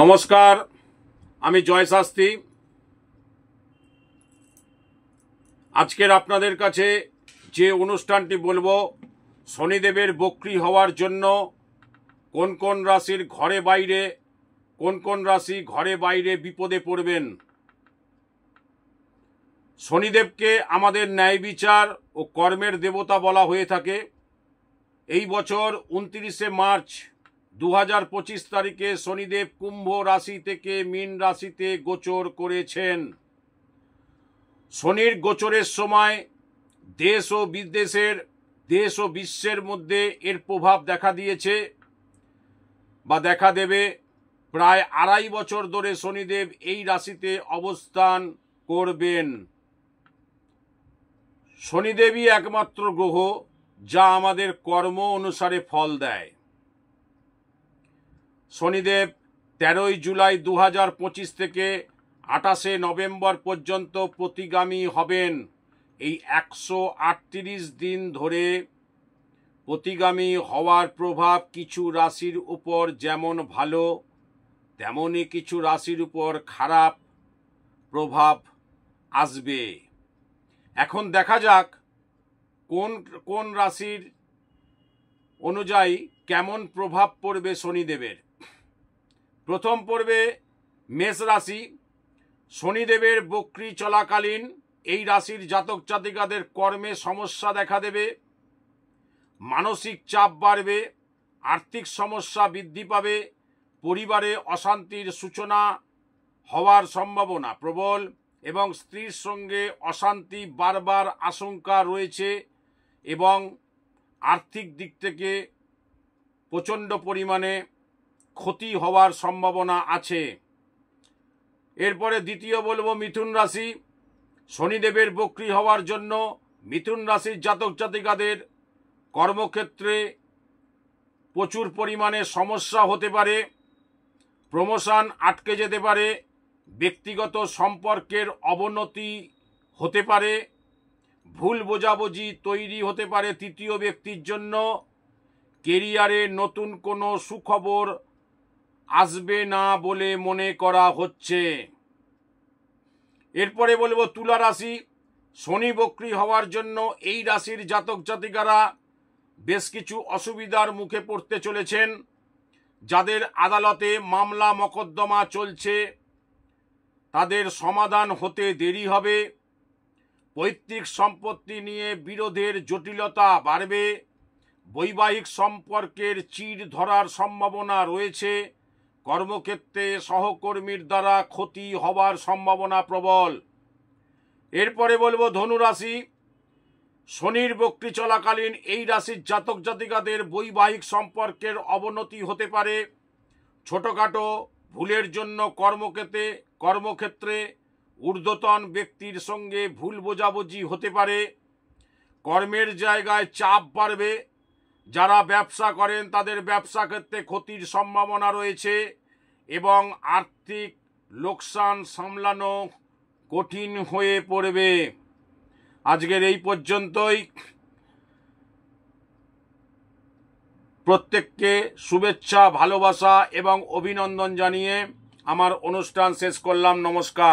নমস্কার, আমি জয় শাস্ত্রী। আজকের আপনাদের কাছে যে অনুষ্ঠানটি বলবো, শনিদেবের বক্রী হওয়ার জন্য কোন কোন রাশির ঘরে বাইরে, কোন কোন রাশি ঘরে বাইরে বিপদে পড়বেন। শনিদেবকে আমাদের ন্যায় বিচার ও কর্মের দেবতা বলা হয়ে থাকে। এই বছর 29শে মার্চ 2025 তারিখে শনিদেব কুম্ভ রাশি থেকে মীন রাশিতে গোচর করেছেন। শনির গোচরের সময় দেশ ও বিশ্বের মধ্যে এর প্রভাব দেখা দিয়েছে বা দেখা দেবে। প্রায় 2.5 বছর ধরে শনিদেব এই রাশিতে অবস্থান করবেন। শনিদেবই একমাত্র গ্রহ যা আমাদের কর্ম অনুসারে ফল দেয়। শনিদেব 13ই জুলাই 2025 থেকে 28শে নভেম্বর পর্যন্ত প্রতিগামী হবেন। এই 138 দিন ধরে প্রতিগামী হওয়ার প্রভাব কিছু রাশির উপর যেমন ভালো, তেমনই কিছু রাশির উপর খারাপ প্রভাব আসবে। এখন দেখা যাক কোন কোন রাশির অনুযায়ী কেমন প্রভাব পড়বে শনিদেবের। প্রথম পড়বে মেষ রাশি। শনিদেবের বক্রী চলাকালীন এই রাশির জাতক জাতিকাদের কর্মে সমস্যা দেখা দেবে, মানসিক চাপ বাড়বে, আর্থিক সমস্যা বৃদ্ধি পাবে, পরিবারে অশান্তির সূচনা হওয়ার সম্ভাবনা প্রবল এবং স্ত্রীর সঙ্গে অশান্তি বারবার আশঙ্কা রয়েছে এবং আর্থিক দিক থেকে প্রচণ্ড পরিমাণে ক্ষতি হওয়ার সম্ভাবনা আছে। এরপরে দ্বিতীয় বলবো মিথুন রাশি। শনিদেবের বক্রী হওয়ার জন্য মিথুন রাশির জাতক জাতিকাদের কর্মক্ষেত্রে প্রচুর পরিমাণে সমস্যা হতে পারে, প্রমোশন আটকে যেতে পারে, ব্যক্তিগত সম্পর্কের অবনতি হতে পারে, ভুল বোঝাবুঝি তৈরি হতে পারে তৃতীয় ব্যক্তির জন্য, কেরিয়ারে নতুন কোনো সুখবর আসবে না বলে মনে করা হচ্ছে। এরপরে বলবো তুলা রাশি। শনি বক্রী হওয়ার জন্য এই রাশির জাতক জাতিকারা বেশ কিছু অসুবিধার মুখে পড়তে চলেছেন। যাদের আদালতে মামলা মকদ্দমা চলছে তাদের সমাধান হতে দেরি হবে। পৈতৃক সম্পত্তি নিয়ে বিরোধের জটিলতা বাড়বে। বৈবাহিক সম্পর্কের চিড় ধরার সম্ভাবনা রয়েছে। কর্মক্ষেত্রে সহকর্মীর দ্বারা ক্ষতি হওয়ার সম্ভাবনা প্রবল। এরপরে বলবো ধনু রাশি। শনির বক্রী চলাকালীন এই রাশির জাতক জাতিকাদের বৈবাহিক সম্পর্কের অবনতি হতে পারে। ছোটখাটো ভুলের জন্য কর্মক্ষেত্রে ঊর্ধ্বতন ব্যক্তির সঙ্গে ভুল বোঝাবুঝি হতে পারে। কর্মের জায়গায় চাপ বাড়বে। যারা ব্যবসা করেন তাদের ব্যবসা ক্ষেত্রে ক্ষতির সম্ভাবনা রয়েছে এবং আর্থিক লোকসান সামলানো কঠিন হয়ে পড়বে। আজকের এই পর্যন্তই। প্রত্যেককে শুভেচ্ছা, ভালোবাসা এবং অভিনন্দন জানিয়ে আমার অনুষ্ঠান শেষ করলাম। নমস্কার।